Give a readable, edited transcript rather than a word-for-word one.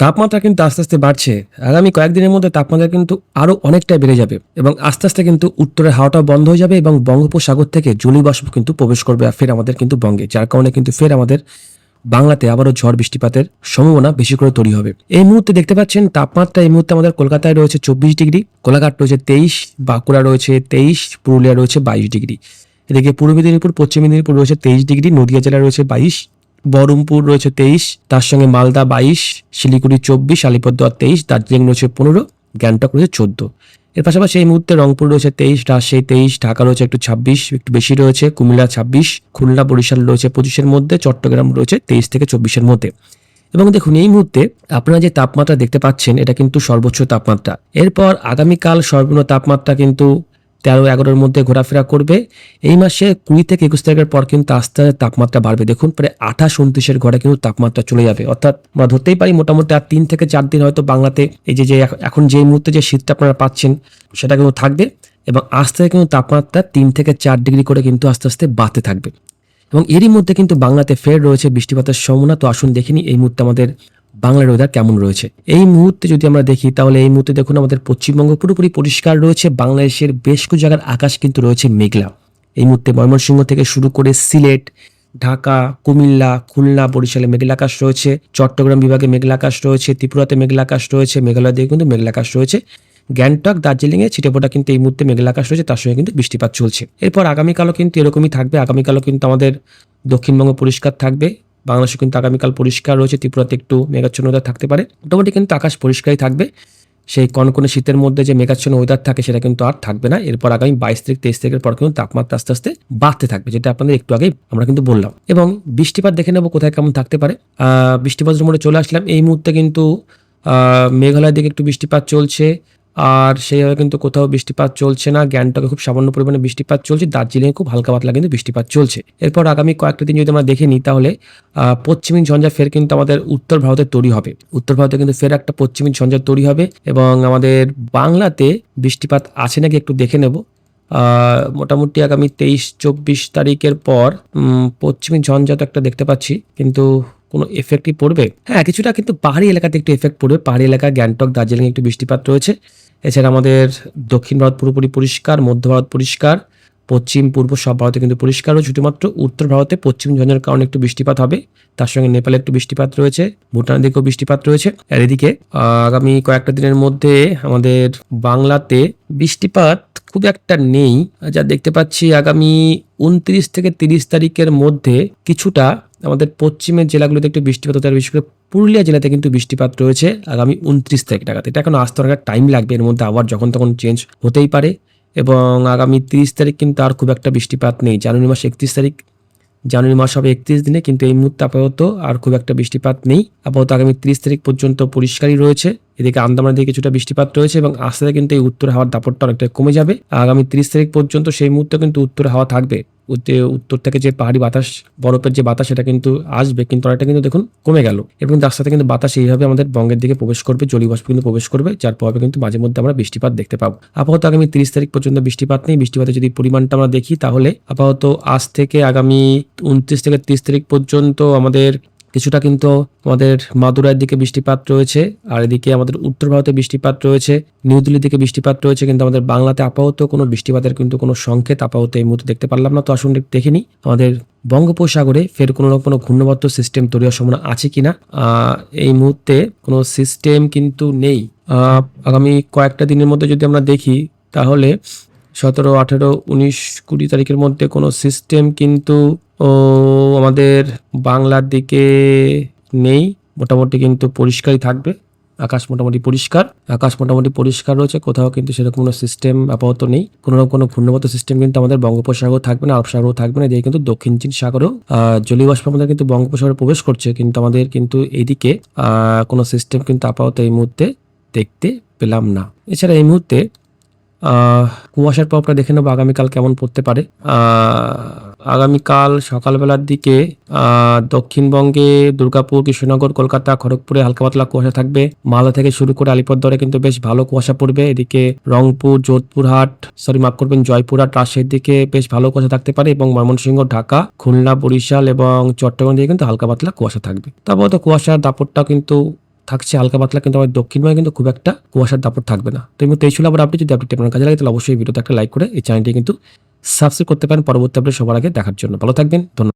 তাপমাত্রা কিন্তু আস্তে আস্তে বাড়ছে। আগামী কয়েকদিনের মধ্যে তাপমাত্রা কিন্তু আরো অনেকটাই বেড়ে যাবে এবং আস্তে আস্তে কিন্তু উত্তরের হাওয়াটা বন্ধ হয়ে যাবে এবং বঙ্গোপসাগর থেকে জলীয় বাষ্প কিন্তু প্রবেশ করবে ফের আমাদের কিন্তু বঙ্গে, যার কারণে কিন্তু ফের আমাদের বাংলাতে আবারও ঝড় বৃষ্টিপাতের সম্ভাবনা বেশি করে তৈরি হবে। এই মুহূর্তে দেখতে পাচ্ছেন তাপমাত্রা এই মুহূর্তে আমাদের কলকাতায় রয়েছে 24 ডিগ্রি, কোলাঘাট রয়েছে 23, বাঁকুড়া রয়েছে 23, পুরুলিয়া রয়েছে 22 ডিগ্রি। এদিকে পূর্ব মেদিনীপুর, পশ্চিম মেদিনীপুর রয়েছে 23 ডিগ্রি, নদিয়া জেলা রয়েছে 22, বহরমপুর রয়েছে 23, তার সঙ্গে মালদা 22, শিলিগুড়ি 24, আলিপুরদুয়ার 23, দার্জিলিং রয়েছে 15, গ্যাংটক রয়েছে 14। এর পাশাপাশি এই মুহূর্তে রংপুর রয়েছে 23, রাজশাহী 23, ঢাকা রয়েছে একটু 26, একটু বেশি রয়েছে, কুমিল্লা 26, খুলনা বরিশাল রয়েছে 25-এর মধ্যে, চট্টগ্রাম রয়েছে 23 থেকে 24-এর মধ্যে। এবং দেখুন এই মুহূর্তে আপনারা যে তাপমাত্রা দেখতে পাচ্ছেন এটা কিন্তু সর্বোচ্চ তাপমাত্রা। এরপর আগামীকাল সর্বনিম্ন তাপমাত্রা কিন্তু 13-11-এর মধ্যে ঘোরাফেরা করবে। এই মাসে 20 থেকে 21 তারিখের পর কিন্তু আস্তে আস্তে তাপমাত্রা বাড়বে। দেখুন প্রায় 28-29-এর ঘরে কিন্তু তাপমাত্রা চলে যাবে, অর্থাৎ আমরা ধরতেই পারি মোটামুটি আর 3 থেকে 4 দিন হয়তো বাংলাতে এই যে এখন যে মুহূর্তে যে শীতটা আপনারা পাচ্ছেন সেটা কিন্তু থাকবে এবং আস্তে আস্তে কিন্তু তাপমাত্রা 3 থেকে 4 ডিগ্রি করে কিন্তু আস্তে আস্তে বাড়তে থাকবে এবং এরই মধ্যে কিন্তু বাংলাতে ফের রয়েছে বৃষ্টিপাতের সম্ভাবনা। তো আসুন দেখিনি এই মুহূর্তে আমাদের বাংলার ওয়েদার কেমন রয়েছে। এই মুহূর্তে যদি আমরা দেখি তাহলে এই মুহূর্তে দেখুন আমাদের পশ্চিমবঙ্গ পুরোপুরি পরিষ্কার রয়েছে। বাংলাদেশের বেশ কিছু জায়গার আকাশ কিন্তু রয়েছে মেঘলা। এই মুহূর্তে ময়মনসিংহ থেকে শুরু করে সিলেট, ঢাকা, কুমিল্লা, খুলনা, বরিশালে মেঘলা আকাশ রয়েছে, চট্টগ্রাম বিভাগে মেঘলা আকাশ রয়েছে, ত্রিপুরাতে মেঘলা আকাশ রয়েছে, মেঘালয় দিকে কিন্তু মেঘলা আকাশ রয়েছে, গ্যাংটক, দার্জিলিংয়ে ছিটেফোঁটা কিন্তু এই মুহূর্তে মেঘলা আকাশ রয়েছে, তার সঙ্গে কিন্তু বৃষ্টিপাত চলছে। এরপর আগামীকালও কিন্তু এরকমই থাকবে। আগামীকালও কিন্তু আমাদের দক্ষিণবঙ্গ পরিষ্কার থাকবে, বাংলাদেশে কিন্তু আগামীকাল পরিষ্কার রয়েছে, ত্রিপুরাতে একটু মেঘাচ্ছন্নতা থাকতে পারে, মোটামুটি কিন্তু আকাশ পরিষ্কারই থাকবে। সেই কনকনে শীতের মধ্যে যে মেঘাচ্ছন্ন ওয়েদার থাকে সেটা কিন্তু আর থাকবে না। এরপর আগামী 22 তারিখ 23 তারিখের পর কিন্তু তাপমাত্রা আস্তে আস্তে বাড়তে থাকবে, যেটা আপনাদের একটু আগে আমরা কিন্তু বললাম। এবং বৃষ্টিপাত দেখে নেবো কোথায় কেমন থাকতে পারে। বৃষ্টিপাতের মোড়ে চলে আসলাম। এই মুহূর্তে কিন্তু মেঘালয়ের দিকে একটু বৃষ্টিপাত চলছে, আর সেইভাবে কিন্তু কোথাও বৃষ্টিপাত চলছে না। গ্যাংটকে খুব সামান্য পরিমাণে বৃষ্টিপাত চলছে, দার্জিলিংয়ে খুব হালকা পাতলা কিন্তু বৃষ্টিপাত চলছে। এরপর আগামী কয়েকটা দিন যদি আমরা দেখে নিই তাহলে পশ্চিমী ঝঞ্ঝা ফের কিন্তু আমাদের উত্তর ভারতে তৈরি হবে। উত্তর ভারতে কিন্তু ফের একটা পশ্চিমী ঝঞ্ঝা তৈরি হবে এবং আমাদের বাংলাতে বৃষ্টিপাত আছে নাকি একটু দেখে নেব। মোটামুটি আগামী 23-24 তারিখের পর পশ্চিমী ঝঞ্ঝা তো একটা দেখতে পাচ্ছি, কিন্তু কোনো এফেক্টই পড়বে? হ্যাঁ, কিছুটা কিন্তু পাহাড়ি এলাকাতে একটু এফেক্ট পড়বে। পাহাড়ি এলাকা গ্যাংটক, দার্জিলিং একটু বৃষ্টিপাত রয়েছে। এছাড়া আমাদের দক্ষিণ ভারত পুরোপুরি পরিষ্কার, মধ্য ভারত পরিষ্কার, পশ্চিম পূর্ব সব ভারতে কিন্তু পরিষ্কার রয়েছে। শুধুমাত্র উত্তর ভারতে পশ্চিম ঝঞ্ঝার কারণে একটু বৃষ্টিপাত হবে, তার সঙ্গে নেপালে একটু বৃষ্টিপাত রয়েছে, ভুটানের দিকেও বৃষ্টিপাত রয়েছে। আর এদিকে আগামী কয়েকটা দিনের মধ্যে আমাদের বাংলাতে বৃষ্টিপাত খুব একটা নেই, যা দেখতে পাচ্ছি। আগামী 29 থেকে 30 তারিখের মধ্যে কিছুটা আমাদের পশ্চিমের জেলাগুলোতে একটু বৃষ্টিপাত হতে, বিশেষ করে পুরুলিয়া জেলাতে কিন্তু বৃষ্টিপাত রয়েছে আগামী 29 তারিখ নাগাদ। এটা এখন আসতে অনেক টাইম লাগবে, এর মধ্যে আবার যখন তখন চেঞ্জ হতেই পারে। এবং আগামী 30 তারিখ কিন্তু আর খুব একটা বৃষ্টিপাত নেই। জানুয়ারি মাস 31 তারিখ, জানুয়ারি মাস হবে 31 দিনে, কিন্তু এই মুহূর্তে আপাতত আর খুব একটা বৃষ্টিপাত নেই। আপাতত আগামী 30 তারিখ পর্যন্ত পরিষ্কারই রয়েছে। এদিকে আন্দামানের দিকে কিছুটা বৃষ্টিপাত রয়েছে এবং আস্তে আস্তে কিন্তু এই উত্তর হাওয়ার দাপটটা অনেকটা কমে যাবে। আগামী 30 তারিখ পর্যন্ত সেই মুহূর্তে কিন্তু উত্তর হাওয়া থাকবে। উত্তর থেকে যে পাহাড়ি বাতাস, বরফের যে বাতাস, সেটা কিন্তু আসবে, কিন্তু অনেকটা কিন্তু দেখুন কমে গেল। এবং তার সাথে কিন্তু বাতাস এইভাবে আমাদের বঙ্গের দিকে প্রবেশ করবে, জলীয় বাষ্প কিন্তু প্রবেশ করবে, যার প্রভাবে কিন্তু মাঝে মধ্যে আমরা বৃষ্টিপাত দেখতে পাবো। আপাতত আগামী 30 তারিখ পর্যন্ত বৃষ্টিপাত নেই। বৃষ্টিপাতের যদি পরিমাণটা আমরা দেখি তাহলে আপাতত আজ থেকে আগামী 29 থেকে 30 তারিখ পর্যন্ত আমাদের কিছুটা কিন্তু আমাদের মাদুরাইয়ের দিকে বৃষ্টিপাত রয়েছে, আর এদিকে আমাদের উত্তর ভারতে বৃষ্টিপাত রয়েছে, নিউ দিল্লির দিকে বৃষ্টিপাত রয়েছে, কিন্তু আমাদের বাংলাতে আপাতত কোনো বৃষ্টিপাতের কিন্তু কোনো সংকেত আপাতত এই মুহূর্তে দেখতে পারলাম না। তো আসুন দেখিনি আমাদের বঙ্গোপসাগরে ফের কোনো ঘূর্ণাবর্ত সিস্টেম তৈরি হওয়ার সম্ভাবনা আছে কিনা। এই মুহূর্তে কোনো সিস্টেম কিন্তু নেই। আগামী কয়েকটা দিনের মধ্যে যদি আমরা দেখি তাহলে 17, 18, 19, 20 তারিখের মধ্যে কোনো সিস্টেম কিন্তু আমাদের বাংলার দিকে নেই। মোটামুটি কিন্তু পরিষ্কারই থাকবে, আকাশ মোটামুটি পরিষ্কার রয়েছে, কোথাও কিন্তু সেরকম কোনো সিস্টেম আপাতত নেই। কোনো ঘূর্ণাবর্ত সিস্টেম কিন্তু আমাদের বঙ্গোপসাগর থাকবে না, আরব সাগরও থাকবে না। এদিকে কিন্তু দক্ষিণ চীন সাগরেও জলীয় বাষ্প আমাদের কিন্তু বঙ্গোপসাগরে প্রবেশ করছে, কিন্তু আমাদের কিন্তু এইদিকে কোনো সিস্টেম কিন্তু আপাতত এই মুহূর্তে দেখতে পেলাম না। এছাড়া এই মুহূর্তে কুয়াশার প্রভাবটা দেখে নেবো আগামীকাল কেমন পড়তে পারে। আগামীকাল সকালবেলার দিকে দক্ষিণবঙ্গে দুর্গাপুর, কৃষ্ণনগর, কলকাতা, খড়গপুরে হালকা পাতলা কুয়াশা থাকবে। মালদা থেকে শুরু করে আলিপুরদুয়ারে কিন্তু বেশ ভালো কুয়াশা পড়বে। এদিকে রংপুর, জয়পুরহাট, রাজশাহীর দিকে বেশ ভালো কুয়াশা থাকতে পারে এবং ময়মনসিংহ, ঢাকা, খুলনা, বরিশাল এবং চট্টগ্রাম দিকে কিন্তু হালকা পাতলা কুয়াশা থাকবে। তারপর তো কুয়াশার দাপটটা কিন্তু থাকছে হালকা পাতলা, কিন্তু আমাদের দক্ষিণবঙ্গে কিন্তু খুব একটা কুয়াশার দাপট থাকবে না। তো এই মুহূর্তে এই ছিল আবার আপডেট। যদি আপডেট আপনার কাজে লাগে তাহলে অবশ্যই ভিডিওতে একটা লাইক করে এই চ্যানেলটি কিন্তু সাবস্ক্রাইব করতে পারেন পরবর্তী আপডেট সবার আগে দেখার জন্য। ভালো থাকবেন, ধন্যবাদ।